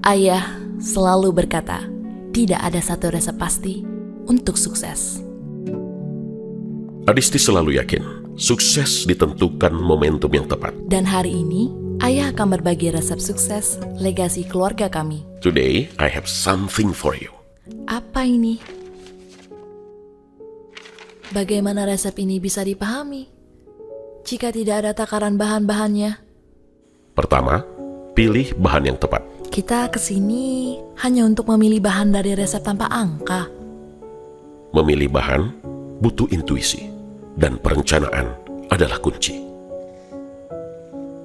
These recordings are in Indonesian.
Ayah selalu berkata, tidak ada satu resep pasti untuk sukses. Adisti selalu yakin, sukses ditentukan momentum yang tepat. Dan hari ini, Ayah akan berbagi resep sukses legasi keluarga kami. Today, I have something for you. Apa ini? Bagaimana resep ini bisa dipahami jika tidak ada takaran bahan-bahannya? Pertama, pilih bahan yang tepat. Kita kesini hanya untuk memilih bahan dari resep tanpa angka. Memilih bahan butuh intuisi, dan perencanaan adalah kunci.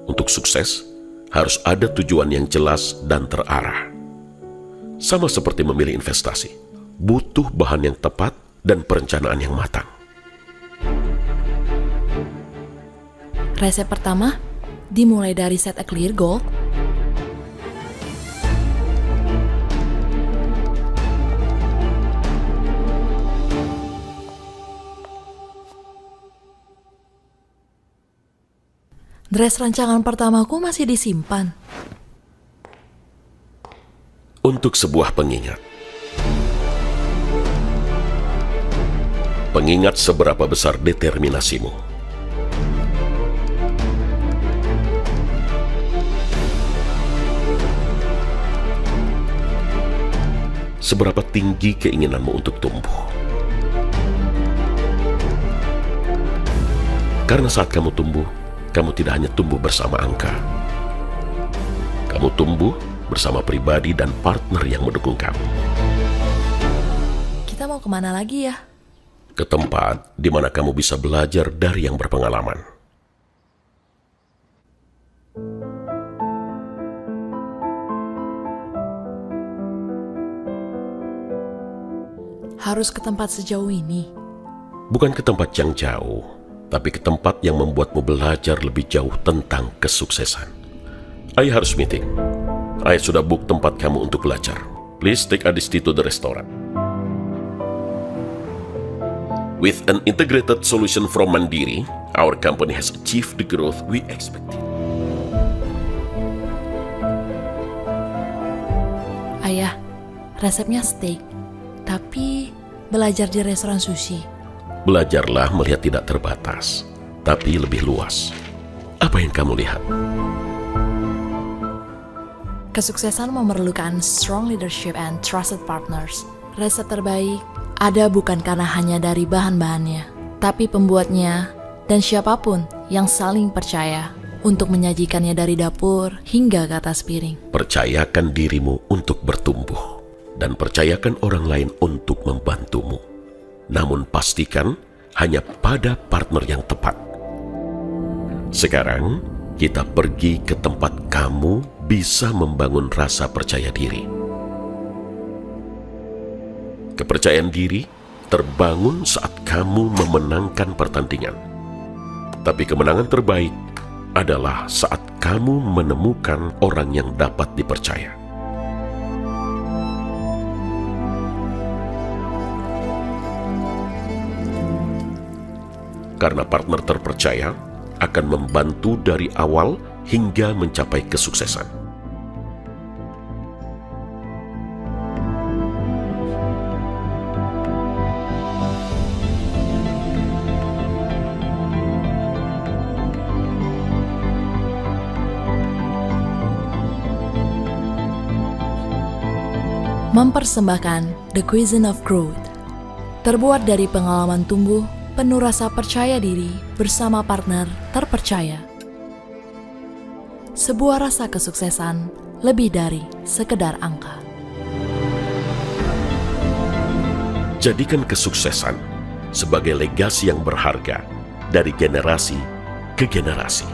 Untuk sukses, harus ada tujuan yang jelas dan terarah. Sama seperti memilih investasi, butuh bahan yang tepat dan perencanaan yang matang. Resep pertama dimulai dari set a clear goal. Dress rancangan pertamaku masih disimpan. Untuk sebuah pengingat. Pengingat seberapa besar determinasimu. Seberapa tinggi keinginanmu untuk tumbuh. Karena saat kamu tumbuh, kamu tidak hanya tumbuh bersama angka. Kamu tumbuh bersama pribadi dan partner yang mendukung kamu. Kita mau kemana lagi ya? Ke tempat di mana kamu bisa belajar dari yang berpengalaman. Harus ke tempat sejauh ini. Bukan ke tempat yang jauh, tapi ke tempat yang membuatmu belajar lebih jauh tentang kesuksesan. Ayah harus meeting. Ayah sudah book tempat kamu untuk belajar. Please take Adisti to the restaurant. With an integrated solution from Mandiri, our company has achieved the growth we expected. Ayah, resepnya steak, tapi belajar di restoran sushi. Belajarlah melihat tidak terbatas, tapi lebih luas. Apa yang kamu lihat? Kesuksesan memerlukan strong leadership and trusted partners. Resep terbaik ada bukan karena hanya dari bahan-bahannya, tapi pembuatnya dan siapapun yang saling percaya untuk menyajikannya dari dapur hingga ke atas piring. Percayakan dirimu untuk bertumbuh, dan percayakan orang lain untuk membantumu. Namun pastikan hanya pada partner yang tepat. Sekarang, kita pergi ke tempat kamu bisa membangun rasa percaya diri. Kepercayaan diri terbangun saat kamu memenangkan pertandingan. Tapi kemenangan terbaik adalah saat kamu menemukan orang yang dapat dipercaya. Karena partner terpercaya akan membantu dari awal hingga mencapai kesuksesan. Mempersembahkan The Cuisine of Growth, terbuat dari pengalaman tumbuh penuh rasa percaya diri bersama partner terpercaya. Sebuah rasa kesuksesan lebih dari sekedar angka. Jadikan kesuksesan sebagai legasi yang berharga dari generasi ke generasi.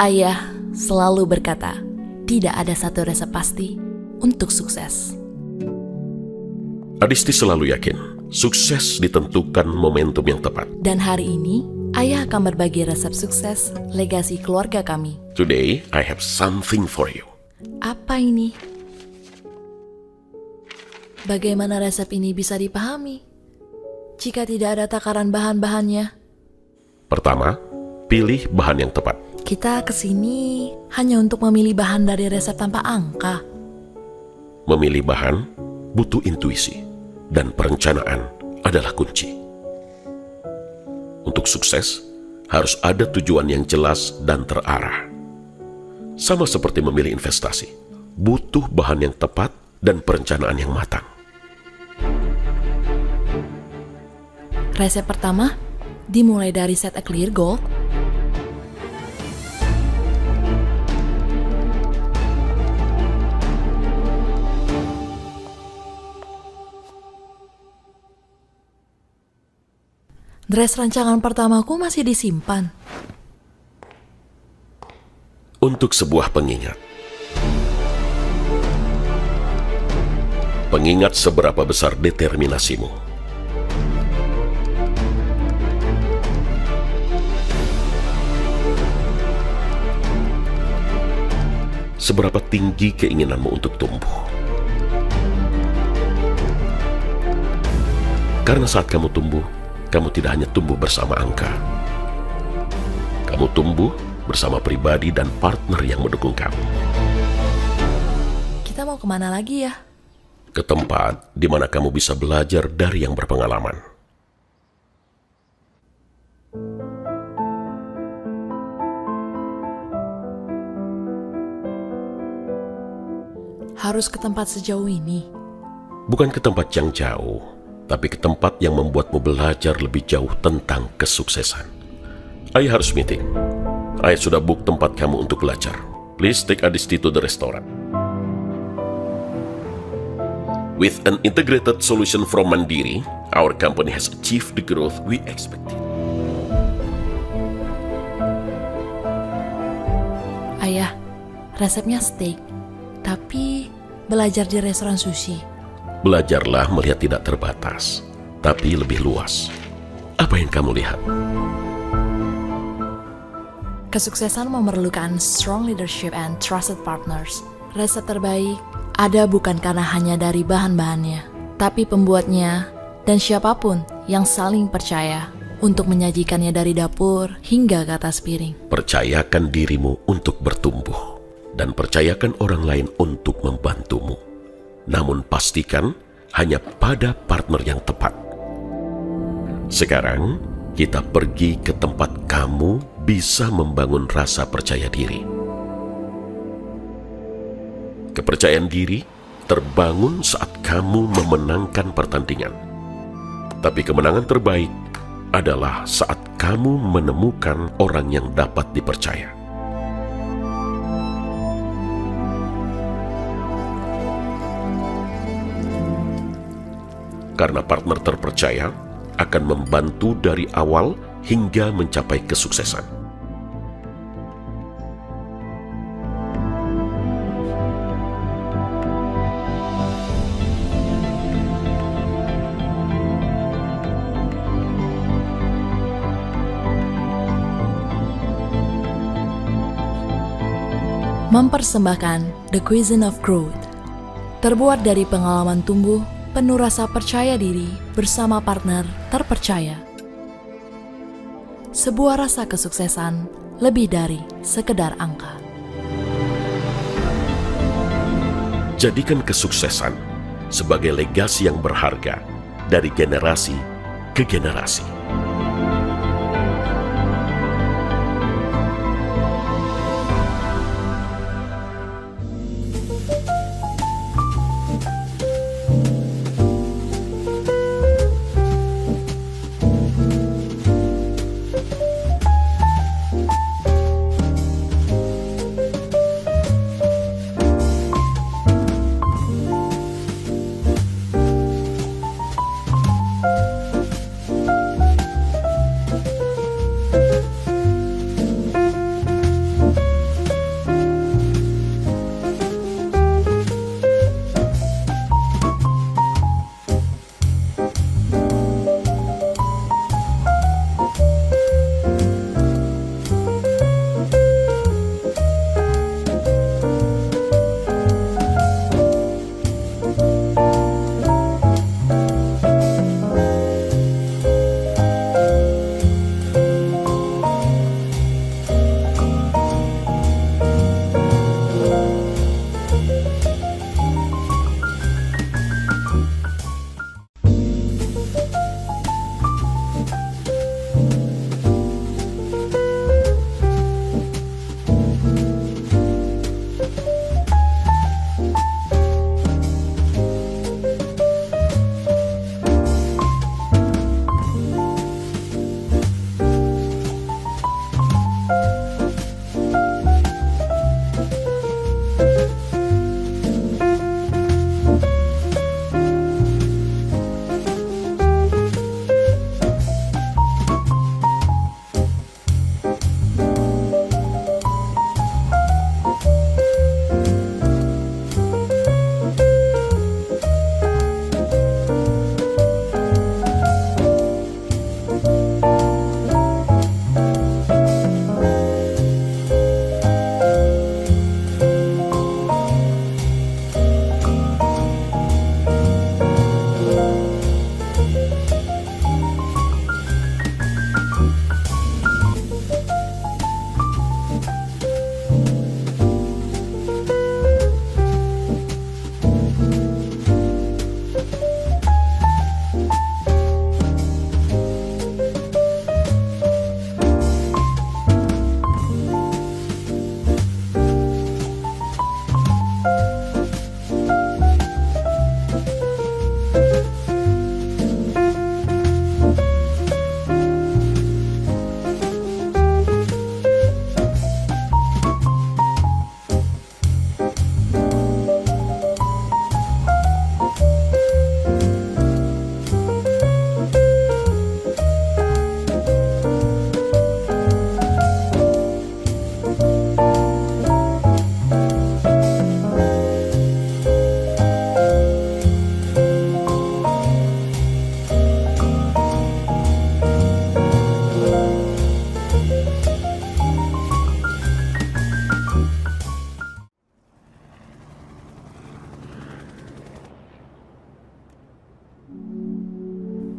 Ayah selalu berkata, tidak ada satu resep pasti untuk sukses. Adisti selalu yakin, sukses ditentukan momentum yang tepat. Dan hari ini, Ayah akan berbagi resep sukses legasi keluarga kami. Today, I have something for you. Apa ini? Bagaimana resep ini bisa dipahami jika tidak ada takaran bahan-bahannya? Pertama, pilih bahan yang tepat. Kita kesini hanya untuk memilih bahan dari resep tanpa angka. Memilih bahan butuh intuisi, dan perencanaan adalah kunci. Untuk sukses, harus ada tujuan yang jelas dan terarah. Sama seperti memilih investasi, butuh bahan yang tepat dan perencanaan yang matang. Resep pertama dimulai dari set a clear goal. Dress rancangan pertamaku masih disimpan. Untuk sebuah pengingat. Pengingat seberapa besar determinasimu. Seberapa tinggi keinginanmu untuk tumbuh. Karena saat kamu tumbuh, kamu tidak hanya tumbuh bersama angka. Kamu tumbuh bersama pribadi dan partner yang mendukung kamu. Kita mau kemana lagi ya? Ke tempat di mana kamu bisa belajar dari yang berpengalaman. Harus ke tempat sejauh ini? Bukan ke tempat yang jauh, tapi ke tempat yang membuatmu belajar lebih jauh tentang kesuksesan. Ayah harus meeting. Ayah sudah book tempat kamu untuk belajar. Please take Adisti to the restaurant. With an integrated solution from Mandiri, our company has achieved the growth we expected. Ayah, resepnya steak, tapi belajar di restoran sushi. Belajarlah melihat tidak terbatas, tapi lebih luas. Apa yang kamu lihat? Kesuksesan memerlukan strong leadership and trusted partners. Resep terbaik ada bukan karena hanya dari bahan-bahannya, tapi pembuatnya dan siapapun yang saling percaya untuk menyajikannya dari dapur hingga ke atas piring. Percayakan dirimu untuk bertumbuh, dan percayakan orang lain untuk membantumu. Namun pastikan hanya pada partner yang tepat. Sekarang, kita pergi ke tempat kamu bisa membangun rasa percaya diri. Kepercayaan diri terbangun saat kamu memenangkan pertandingan. Tapi kemenangan terbaik adalah saat kamu menemukan orang yang dapat dipercaya. Karena partner terpercaya akan membantu dari awal hingga mencapai kesuksesan. Mempersembahkan The Cuisine of Growth, terbuat dari pengalaman tumbuh penuh rasa percaya diri bersama partner terpercaya. Sebuah rasa kesuksesan lebih dari sekedar angka. Jadikan kesuksesan sebagai legasi yang berharga dari generasi ke generasi.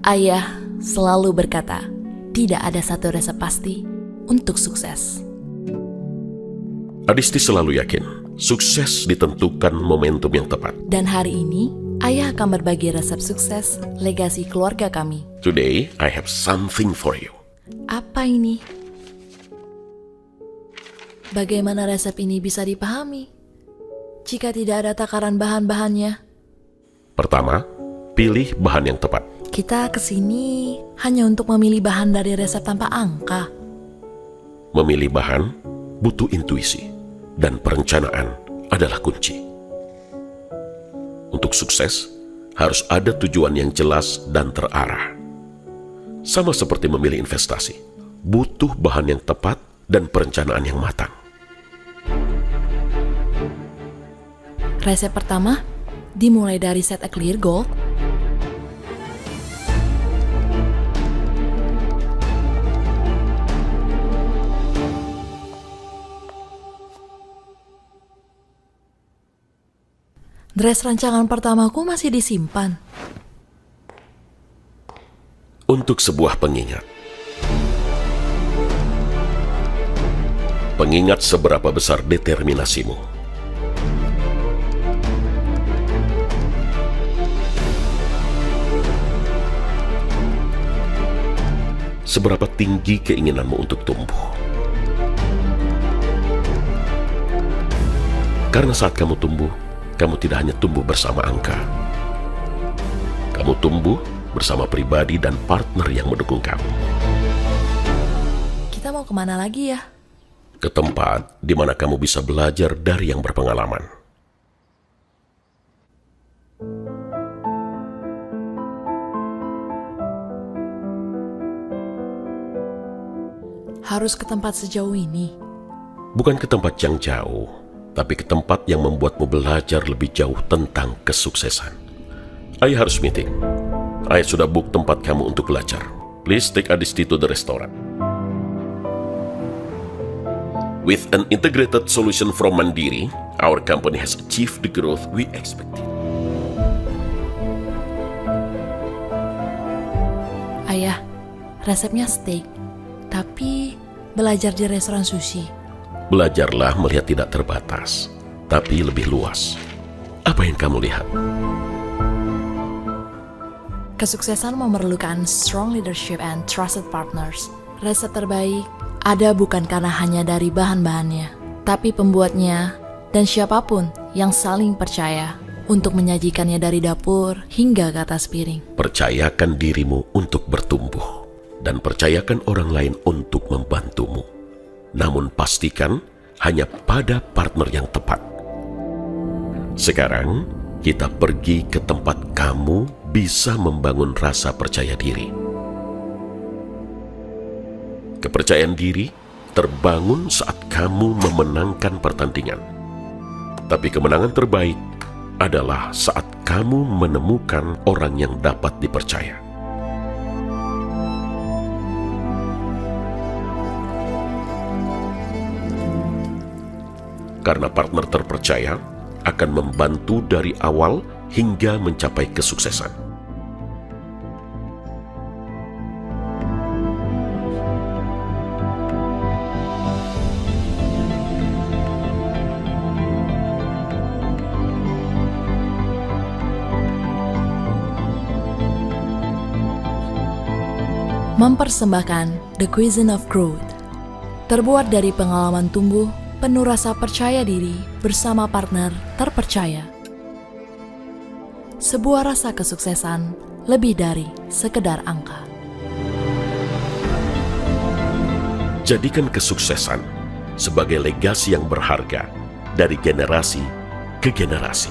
Ayah selalu berkata, tidak ada satu resep pasti untuk sukses. Adisti selalu yakin, sukses ditentukan momentum yang tepat. Dan hari ini, ayah akan berbagi resep sukses legasi keluarga kami. Today, I have something for you. Apa ini? Bagaimana resep ini bisa dipahami jika tidak ada takaran bahan-bahannya? Pertama, pilih bahan yang tepat. Kita kesini hanya untuk memilih bahan dari resep tanpa angka. Memilih bahan butuh intuisi, dan perencanaan adalah kunci. Untuk sukses, harus ada tujuan yang jelas dan terarah. Sama seperti memilih investasi, butuh bahan yang tepat dan perencanaan yang matang. Resep pertama dimulai dari set a clear goal. Dress rancangan pertamaku masih disimpan. Untuk sebuah pengingat. Pengingat seberapa besar determinasimu. Seberapa tinggi keinginanmu untuk tumbuh. Karena saat kamu tumbuh, kamu tidak hanya tumbuh bersama angka. Kamu tumbuh bersama pribadi dan partner yang mendukung kamu. Kita mau kemana lagi ya? Ke tempat di mana kamu bisa belajar dari yang berpengalaman. Harus ke tempat sejauh ini. Bukan ke tempat yang jauh, tapi ke tempat yang membuatmu belajar lebih jauh tentang kesuksesan. Ayah harus meeting. Ayah sudah book tempat kamu untuk belajar. Please take Adisti to the restaurant. With an integrated solution from Mandiri, our company has achieved the growth we expected. Ayah, resepnya steak, tapi belajar di restoran sushi. Belajarlah melihat tidak terbatas, tapi lebih luas. Apa yang kamu lihat? Kesuksesan memerlukan strong leadership and trusted partners. Resep terbaik ada bukan karena hanya dari bahan-bahannya, tapi pembuatnya dan siapapun yang saling percaya untuk menyajikannya dari dapur hingga ke atas piring. Percayakan dirimu untuk bertumbuh, dan percayakan orang lain untuk membantumu. Namun pastikan hanya pada partner yang tepat. Sekarang, kita pergi ke tempat kamu bisa membangun rasa percaya diri. Kepercayaan diri terbangun saat kamu memenangkan pertandingan. Tapi kemenangan terbaik adalah saat kamu menemukan orang yang dapat dipercaya. Karena partner terpercaya akan membantu dari awal hingga mencapai kesuksesan. Mempersembahkan The Cuisine of Growth, terbuat dari pengalaman tumbuh penuh rasa percaya diri bersama partner terpercaya. Sebuah rasa kesuksesan lebih dari sekedar angka. Jadikan kesuksesan sebagai legasi yang berharga dari generasi ke generasi.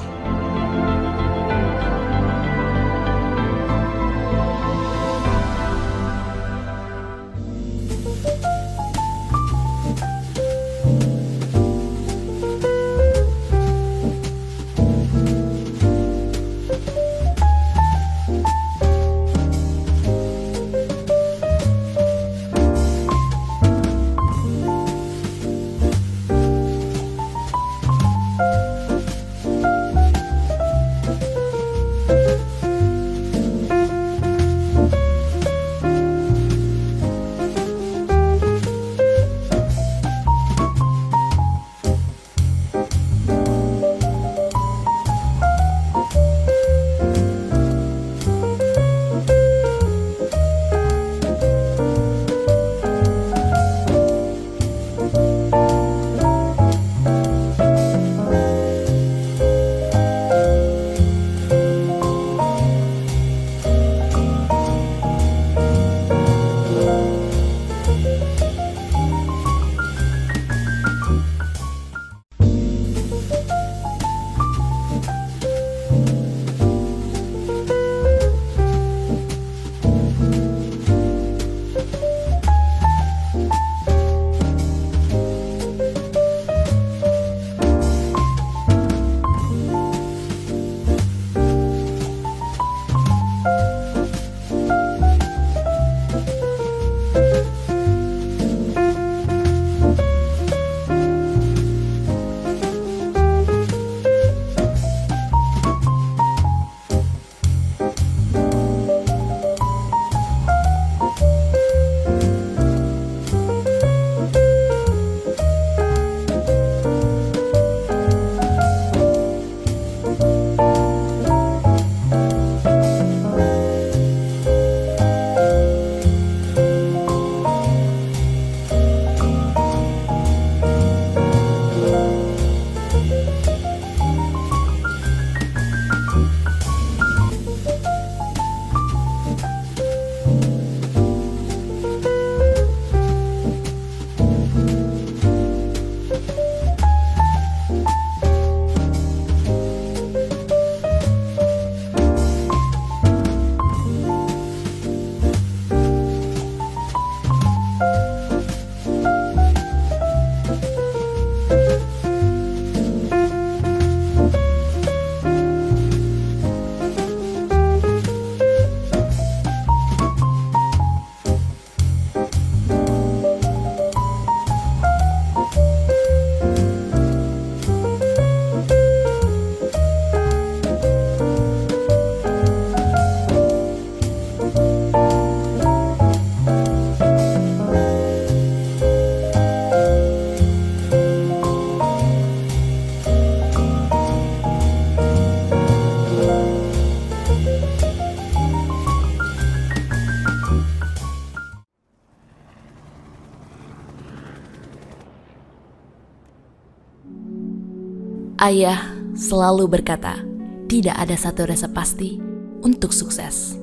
Ayah selalu berkata, tidak ada satu resep pasti untuk sukses.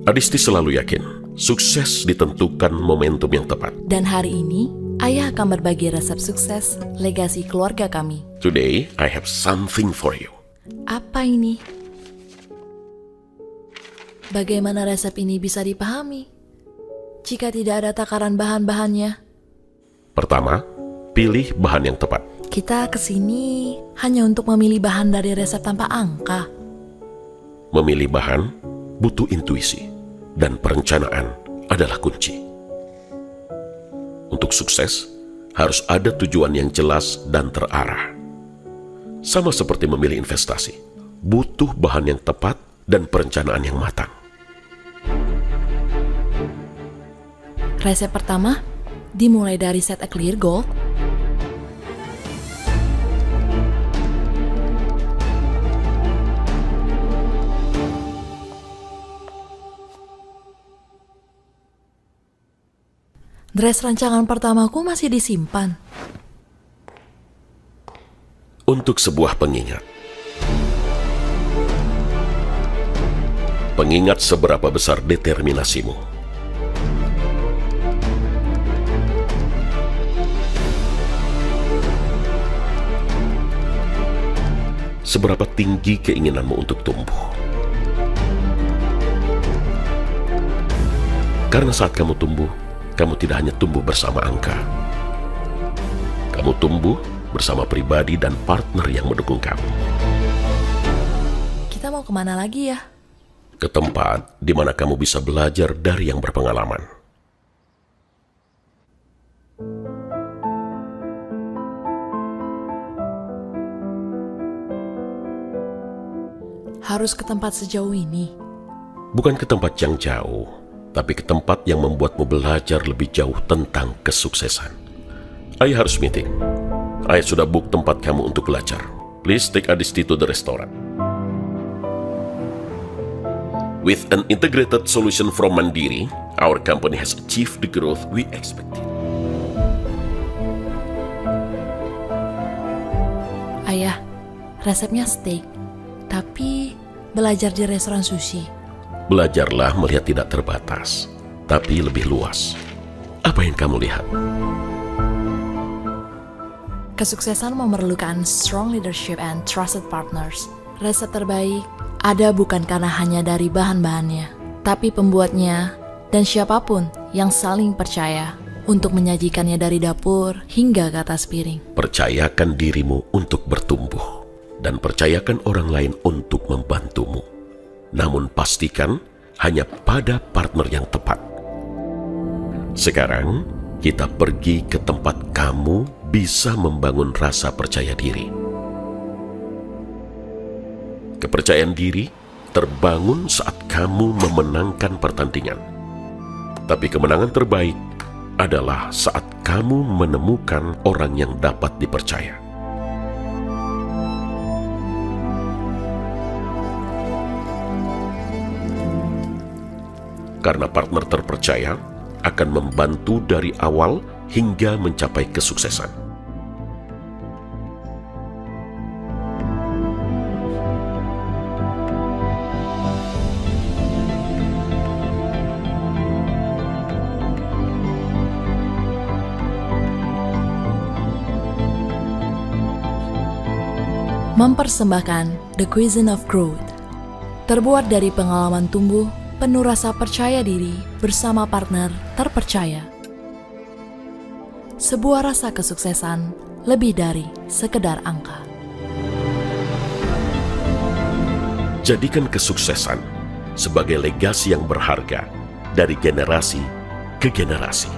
Adisti selalu yakin, sukses ditentukan momentum yang tepat. Dan hari ini, Ayah akan berbagi resep sukses legasi keluarga kami. Today, I have something for you. Apa ini? Bagaimana resep ini bisa dipahami jika tidak ada takaran bahan-bahannya? Pertama, pilih bahan yang tepat. Kita kesini hanya untuk memilih bahan dari resep tanpa angka. Memilih bahan butuh intuisi, dan perencanaan adalah kunci. Untuk sukses, harus ada tujuan yang jelas dan terarah. Sama seperti memilih investasi, butuh bahan yang tepat dan perencanaan yang matang. Resep pertama dimulai dari set a clear goal. Dress rancangan pertamaku masih disimpan. Untuk sebuah pengingat. Pengingat seberapa besar determinasimu. Seberapa tinggi keinginanmu untuk tumbuh. Karena saat kamu tumbuh, kamu tidak hanya tumbuh bersama angka. Kamu tumbuh bersama pribadi dan partner yang mendukung kamu. Kita mau kemana lagi ya? Ke tempat di mana kamu bisa belajar dari yang berpengalaman. Harus ke tempat sejauh ini. Bukan ke tempat yang jauh, tapi ke tempat yang membuatmu belajar lebih jauh tentang kesuksesan. Ayah harus meeting. Ayah sudah book tempat kamu untuk belajar. Please take Adisti to the restaurant. With an integrated solution from Mandiri, our company has achieved the growth we expected. Ayah, resepnya steak, tapi belajar di restoran sushi. Belajarlah melihat tidak terbatas, tapi lebih luas. Apa yang kamu lihat? Kesuksesan memerlukan strong leadership and trusted partners. Resep terbaik ada bukan karena hanya dari bahan-bahannya, tapi pembuatnya dan siapapun yang saling percaya untuk menyajikannya dari dapur hingga ke atas piring. Percayakan dirimu untuk bertumbuh, dan percayakan orang lain untuk membantumu. Namun pastikan hanya pada partner yang tepat. Sekarang, kita pergi ke tempat kamu bisa membangun rasa percaya diri. Kepercayaan diri terbangun saat kamu memenangkan pertandingan. Tapi kemenangan terbaik adalah saat kamu menemukan orang yang dapat dipercaya. Karena partner terpercaya akan membantu dari awal hingga mencapai kesuksesan. Mempersembahkan The Cuisine of Growth. Terbuat dari pengalaman tumbuh penuh rasa percaya diri bersama partner terpercaya. Sebuah rasa kesuksesan lebih dari sekedar angka. Jadikan kesuksesan sebagai legasi yang berharga dari generasi ke generasi.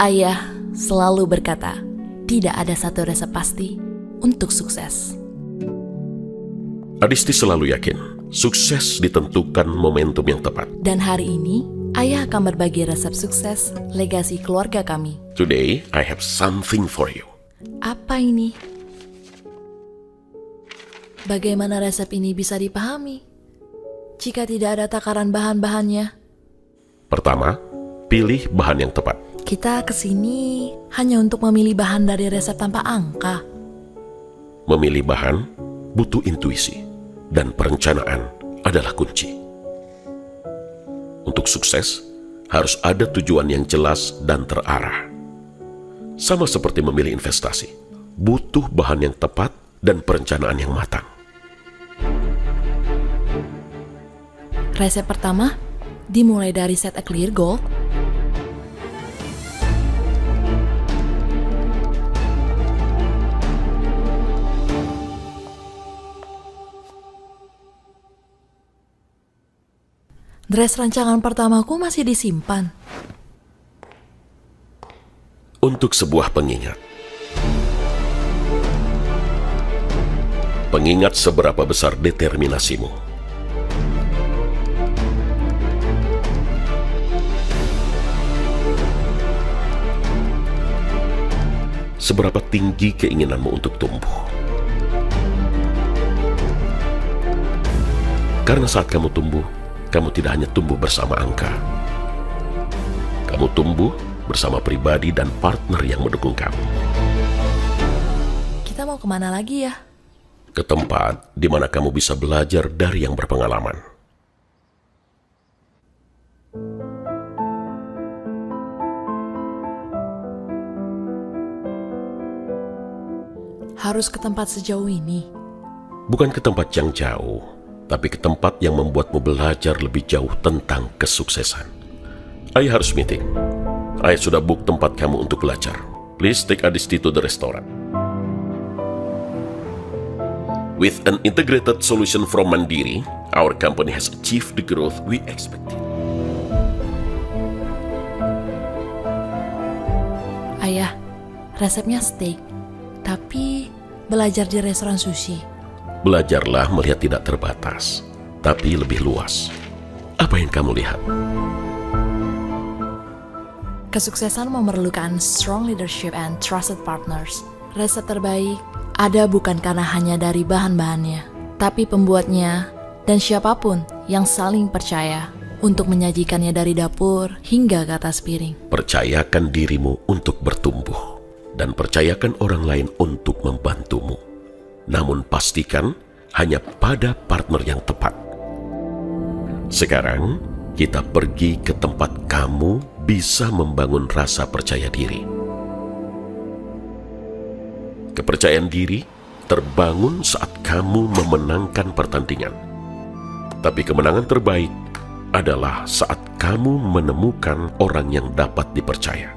Ayah selalu berkata, tidak ada satu resep pasti untuk sukses. Adisti selalu yakin, sukses ditentukan momentum yang tepat. Dan hari ini, Ayah akan berbagi resep sukses legasi keluarga kami. Today, I have something for you. Apa ini? Bagaimana resep ini bisa dipahami jika tidak ada takaran bahan-bahannya? Pertama, pilih bahan yang tepat. Kita kesini hanya untuk memilih bahan dari resep tanpa angka. Memilih bahan butuh intuisi, dan perencanaan adalah kunci. Untuk sukses, harus ada tujuan yang jelas dan terarah. Sama seperti memilih investasi, butuh bahan yang tepat dan perencanaan yang matang. Resep pertama dimulai dari set a clear goal. Dress rancangan pertamaku masih disimpan. Untuk sebuah pengingat. Pengingat seberapa besar determinasimu. Seberapa tinggi keinginanmu untuk tumbuh. Karena saat kamu tumbuh, kamu tidak hanya tumbuh bersama angka. Kamu tumbuh bersama pribadi dan partner yang mendukung kamu. Kita mau kemana lagi ya? Ke tempat di mana kamu bisa belajar dari yang berpengalaman. Harus ke tempat sejauh ini. Bukan ke tempat yang jauh, tapi ke tempat yang membuatmu belajar lebih jauh tentang kesuksesan. Ayah harus meeting. Ayah sudah book tempat kamu untuk belajar. Please take Adisti to the restaurant. With an integrated solution from Mandiri, our company has achieved the growth we expected. Ayah, resepnya steak, tapi belajar di restoran sushi. Belajarlah melihat tidak terbatas, tapi lebih luas. Apa yang kamu lihat? Kesuksesan memerlukan strong leadership and trusted partners. Resep terbaik ada bukan karena hanya dari bahan-bahannya, tapi pembuatnya dan siapapun yang saling percaya untuk menyajikannya dari dapur hingga ke atas piring. Percayakan dirimu untuk bertumbuh, dan percayakan orang lain untuk membantumu. Namun pastikan hanya pada partner yang tepat. Sekarang, kita pergi ke tempat kamu bisa membangun rasa percaya diri. Kepercayaan diri terbangun saat kamu memenangkan pertandingan. Tapi kemenangan terbaik adalah saat kamu menemukan orang yang dapat dipercaya.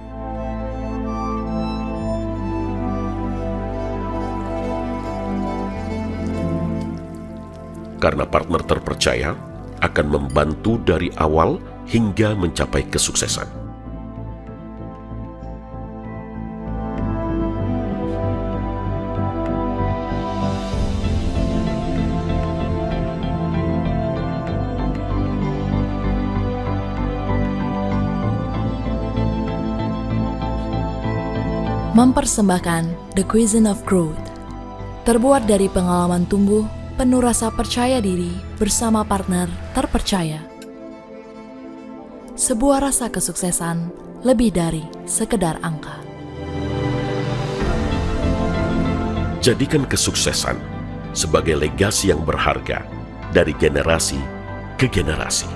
Karena partner terpercaya akan membantu dari awal hingga mencapai kesuksesan. Mempersembahkan The Cuisine of Growth. Terbuat dari pengalaman tumbuh penuh rasa percaya diri bersama partner terpercaya. Sebuah rasa kesuksesan lebih dari sekedar angka. Jadikan kesuksesan sebagai legasi yang berharga dari generasi ke generasi.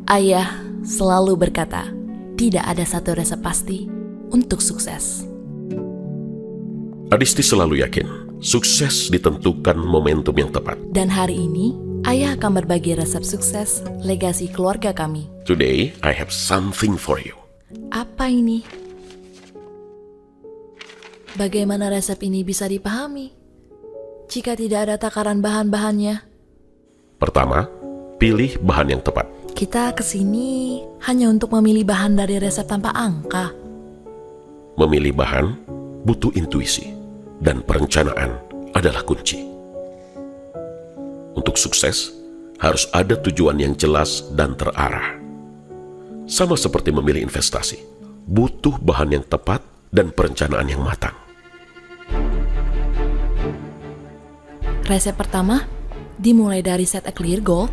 Ayah selalu berkata, tidak ada satu resep pasti untuk sukses. Adisti selalu yakin, sukses ditentukan momentum yang tepat. Dan hari ini, ayah akan berbagi resep sukses legasi keluarga kami. Today, I have something for you. Apa ini? Bagaimana resep ini bisa dipahami jika tidak ada takaran bahan-bahannya? Pertama, pilih bahan yang tepat. Kita kesini hanya untuk memilih bahan dari resep tanpa angka. Memilih bahan butuh intuisi, dan perencanaan adalah kunci. Untuk sukses, harus ada tujuan yang jelas dan terarah. Sama seperti memilih investasi, butuh bahan yang tepat dan perencanaan yang matang. Resep pertama dimulai dari set a clear goal.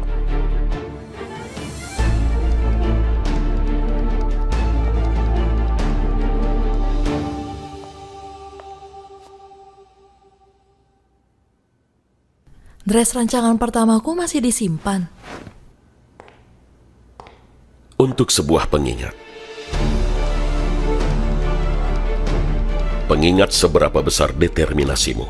Dress rancangan pertamaku masih disimpan. Untuk sebuah pengingat. Pengingat seberapa besar determinasimu.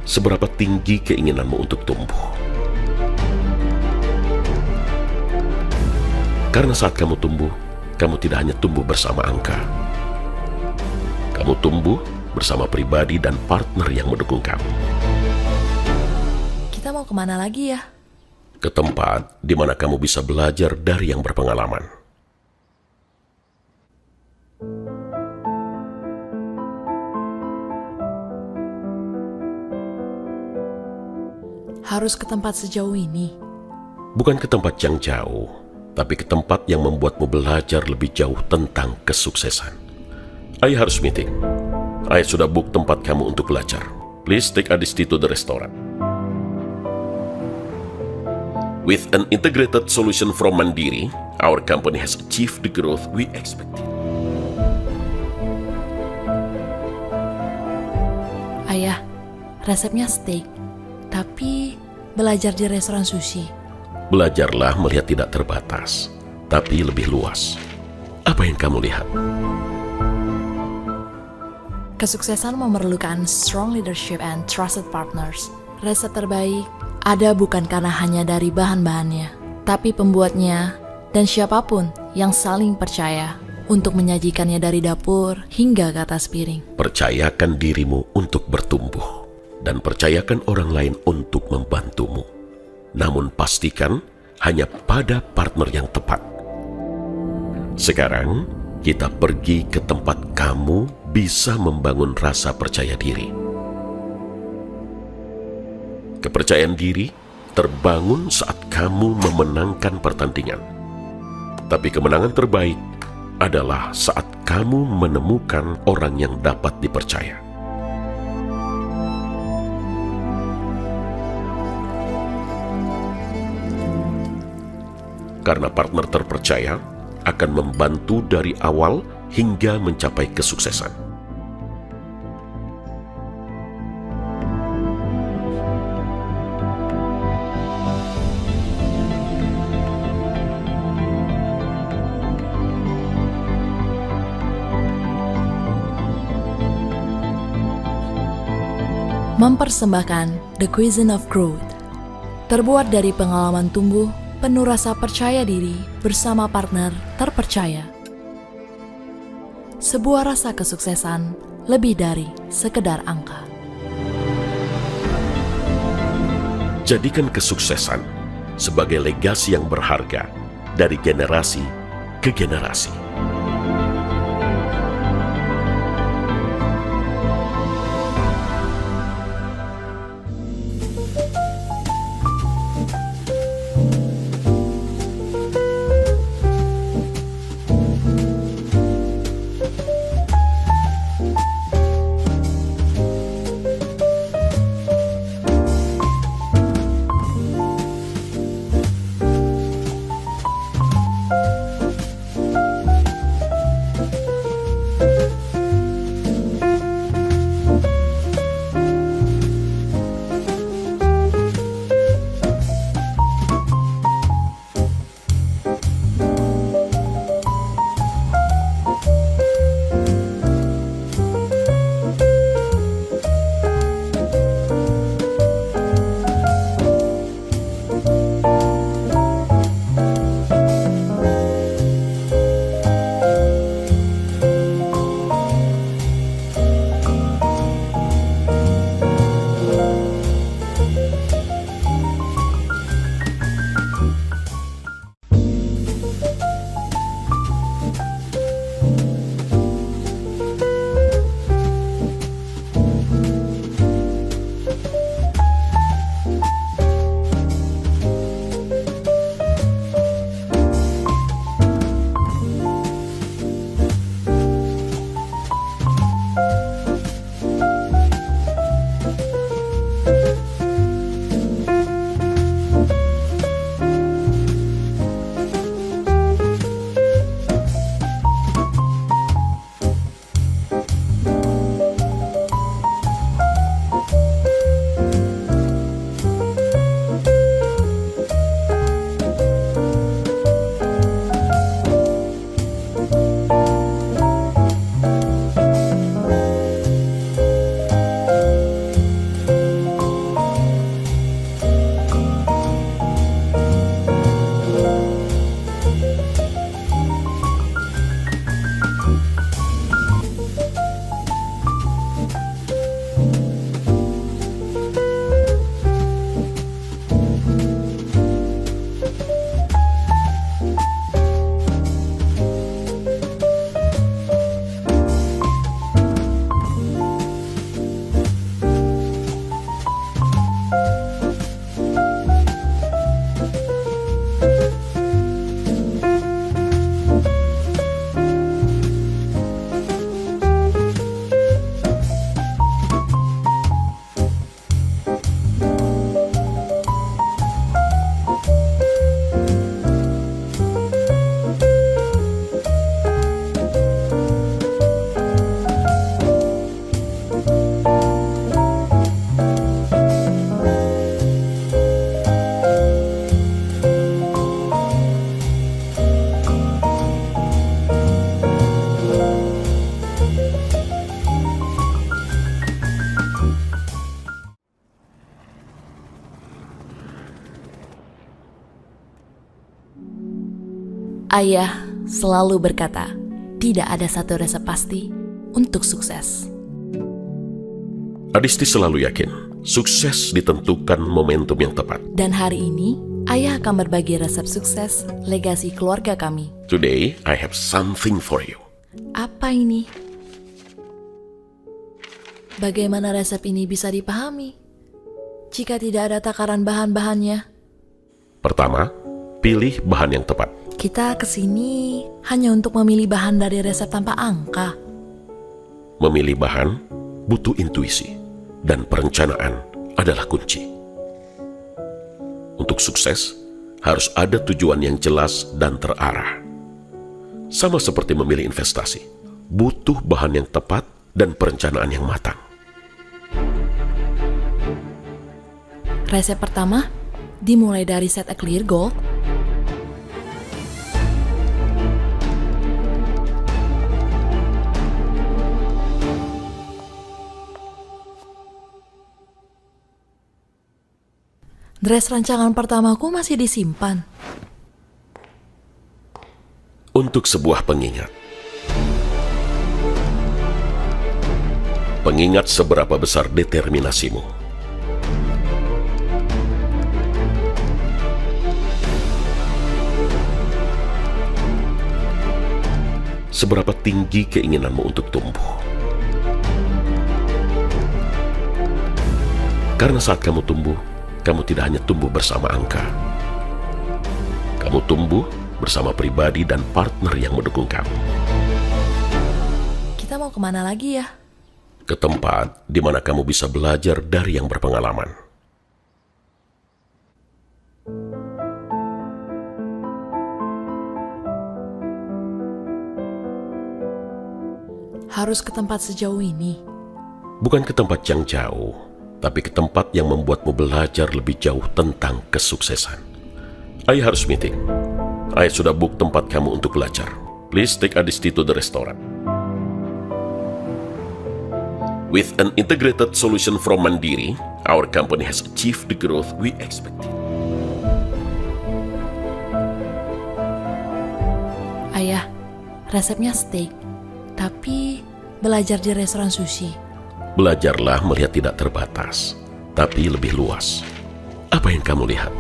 Seberapa tinggi keinginanmu untuk tumbuh. Karena saat kamu tumbuh, kamu tidak hanya tumbuh bersama angka. Kamu tumbuh bersama pribadi dan partner yang mendukung kamu. Kita mau kemana lagi ya? Ke tempat di mana kamu bisa belajar dari yang berpengalaman. Harus ke tempat sejauh ini. Bukan ke tempat yang jauh, tapi ke tempat yang membuatmu belajar lebih jauh tentang kesuksesan. Ayah harus meeting. Ayah sudah book tempat kamu untuk belajar. Please take Adisti to the restaurant. With an integrated solution from Mandiri, our company has achieved the growth we expected. Ayah, resepnya steak, tapi belajar di restoran sushi. Belajarlah melihat tidak terbatas, tapi lebih luas. Apa yang kamu lihat? Kesuksesan memerlukan strong leadership and trusted partners. Resep terbaik ada bukan karena hanya dari bahan-bahannya, tapi pembuatnya dan siapapun yang saling percaya untuk menyajikannya dari dapur hingga ke atas piring. Percayakan dirimu untuk bertumbuh, dan percayakan orang lain untuk membantumu. Namun pastikan hanya pada partner yang tepat. Sekarang, kita pergi ke tempat kamu bisa membangun rasa percaya diri. Kepercayaan diri terbangun saat kamu memenangkan pertandingan. Tapi kemenangan terbaik adalah saat kamu menemukan orang yang dapat dipercaya. Karena partner terpercaya akan membantu dari awal hingga mencapai kesuksesan. Mempersembahkan The Cuisine of Growth, terbuat dari pengalaman tumbuh penuh rasa percaya diri bersama partner terpercaya. Sebuah rasa kesuksesan lebih dari sekedar angka. Jadikan kesuksesan sebagai legasi yang berharga dari generasi ke generasi. Ayah selalu berkata, tidak ada satu resep pasti untuk sukses. Adisti selalu yakin, sukses ditentukan momentum yang tepat. Dan hari ini, Ayah akan berbagi resep sukses legasi keluarga kami. Today, I have something for you. Apa ini? Bagaimana resep ini bisa dipahami jika tidak ada takaran bahan-bahannya? Pertama, pilih bahan yang tepat. Kita kesini hanya untuk memilih bahan dari resep tanpa angka. Memilih bahan butuh intuisi, dan perencanaan adalah kunci. Untuk sukses, harus ada tujuan yang jelas dan terarah. Sama seperti memilih investasi, butuh bahan yang tepat dan perencanaan yang matang. Resep pertama dimulai dari set a clear goal. Dress rancangan pertamaku masih disimpan. Untuk sebuah pengingat. Pengingat seberapa besar determinasimu. Seberapa tinggi keinginanmu untuk tumbuh. Karena saat kamu tumbuh, kamu tidak hanya tumbuh bersama angka. Kamu tumbuh bersama pribadi dan partner yang mendukung kamu. Kita mau kemana lagi ya? Ke tempat di mana kamu bisa belajar dari yang berpengalaman. Harus ke tempat sejauh ini. Bukan ke tempat yang jauh, tapi ke tempat yang membuatmu belajar lebih jauh tentang kesuksesan. Ayah harus meeting. Ayah sudah book tempat kamu untuk belajar. Please take Adisti to the restaurant. With an integrated solution from Mandiri, our company has achieved the growth we expected. Ayah, resepnya steak, tapi belajar di restoran sushi. Belajarlah melihat tidak terbatas, tapi lebih luas. Apa yang kamu lihat?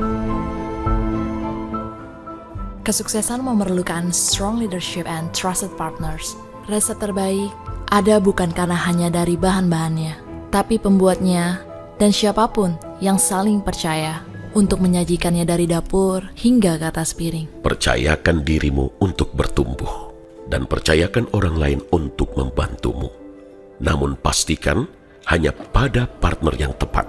Kesuksesan memerlukan strong leadership and trusted partners. Resep terbaik ada bukan karena hanya dari bahan-bahannya, tapi pembuatnya dan siapapun yang saling percaya untuk menyajikannya dari dapur hingga ke atas piring. Percayakan dirimu untuk bertumbuh, dan percayakan orang lain untuk membantumu. Namun pastikan hanya pada partner yang tepat.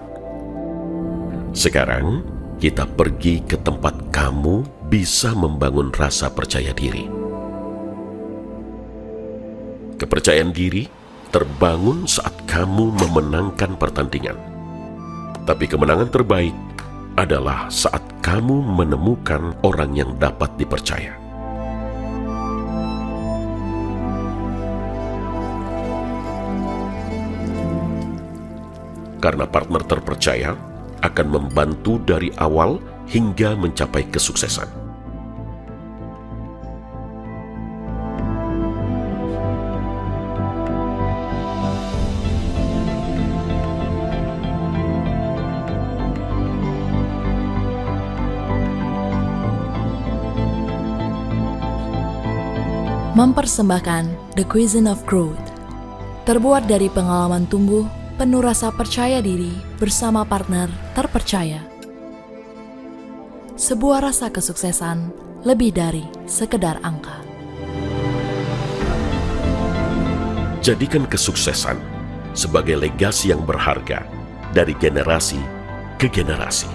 Sekarang, kita pergi ke tempat kamu bisa membangun rasa percaya diri. Kepercayaan diri terbangun saat kamu memenangkan pertandingan. Tapi kemenangan terbaik adalah saat kamu menemukan orang yang dapat dipercaya. Karena partner terpercaya akan membantu dari awal hingga mencapai kesuksesan. Mempersembahkan The Cuisine of Growth, terbuat dari pengalaman tumbuh penuh rasa percaya diri bersama partner terpercaya. Sebuah rasa kesuksesan lebih dari sekedar angka. Jadikan kesuksesan sebagai legasi yang berharga dari generasi ke generasi.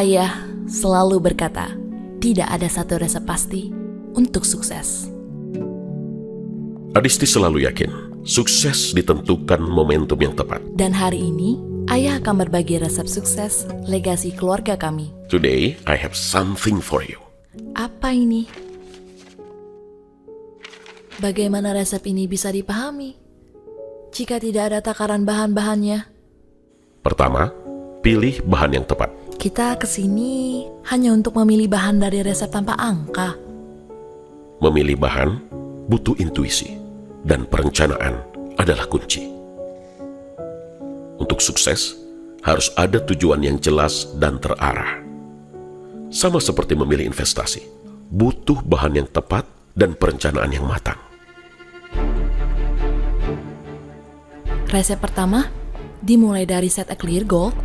Ayah selalu berkata, tidak ada satu resep pasti untuk sukses. Adisti selalu yakin, sukses ditentukan momentum yang tepat. Dan hari ini, Ayah akan berbagi resep sukses legasi keluarga kami. Today, I have something for you. Apa ini? Bagaimana resep ini bisa dipahami jika tidak ada takaran bahan-bahannya? Pertama, pilih bahan yang tepat. Kita kesini hanya untuk memilih bahan dari resep tanpa angka. Memilih bahan butuh intuisi, dan perencanaan adalah kunci. Untuk sukses, harus ada tujuan yang jelas dan terarah. Sama seperti memilih investasi, butuh bahan yang tepat dan perencanaan yang matang. Resep pertama dimulai dari set a clear goal.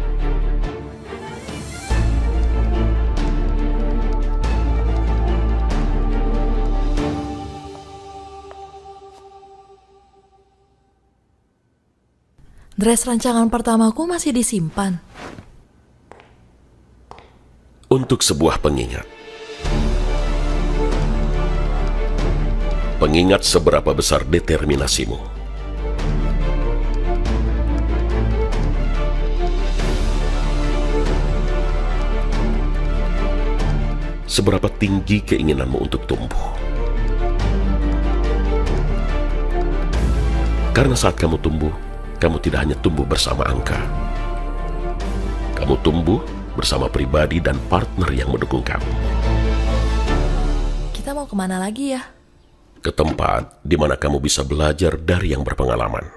Dress rancangan pertamaku masih disimpan. Untuk sebuah pengingat. Pengingat seberapa besar determinasimu. Seberapa tinggi keinginanmu untuk tumbuh. Karena saat kamu tumbuh, kamu tidak hanya tumbuh bersama angka. Kamu tumbuh bersama pribadi dan partner yang mendukung kamu. Kita mau kemana lagi ya? Ke tempat di mana kamu bisa belajar dari yang berpengalaman.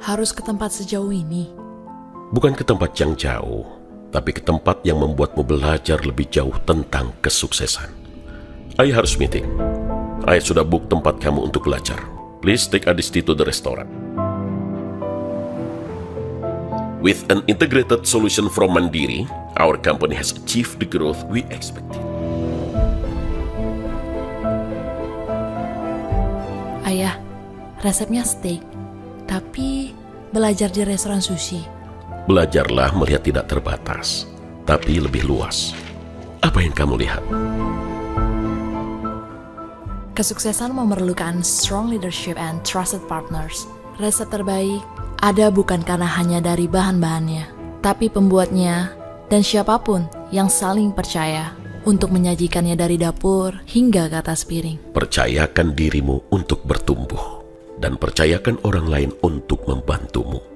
Harus ke tempat sejauh ini. Bukan ke tempat yang jauh, tapi ke tempat yang membuatmu belajar lebih jauh tentang kesuksesan. Ayah harus meeting. Ayah sudah book tempat kamu untuk belajar. Please take Adisti to the restaurant. With an integrated solution from Mandiri, our company has achieved the growth we expected. Ayah, resepnya steak, tapi belajar di restoran sushi. Belajarlah melihat tidak terbatas, tapi lebih luas. Apa yang kamu lihat? Kesuksesan memerlukan strong leadership and trusted partners. Resep terbaik ada bukan karena hanya dari bahan-bahannya, tapi pembuatnya dan siapapun yang saling percaya untuk menyajikannya dari dapur hingga ke atas piring. Percayakan dirimu untuk bertumbuh, dan percayakan orang lain untuk membantumu.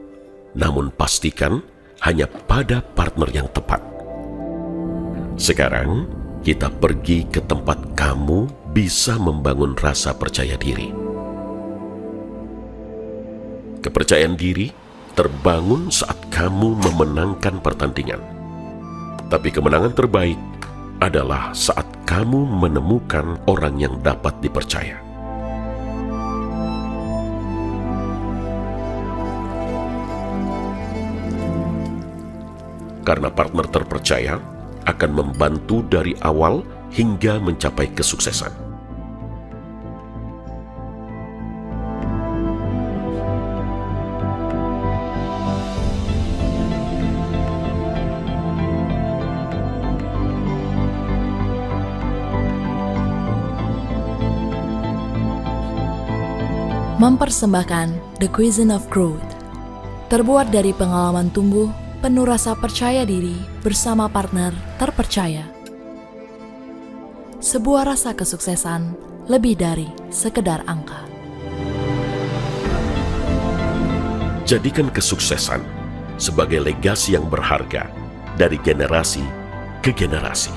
Namun pastikan hanya pada partner yang tepat. Sekarang, kita pergi ke tempat kamu bisa membangun rasa percaya diri. Kepercayaan diri terbangun saat kamu memenangkan pertandingan. Tapi kemenangan terbaik adalah saat kamu menemukan orang yang dapat dipercaya. Karena partner terpercaya akan membantu dari awal hingga mencapai kesuksesan. Mempersembahkan The Cuisine of Growth, terbuat dari pengalaman tumbuh penuh rasa percaya diri bersama partner terpercaya. Sebuah rasa kesuksesan lebih dari sekedar angka. Jadikan kesuksesan sebagai legasi yang berharga dari generasi ke generasi.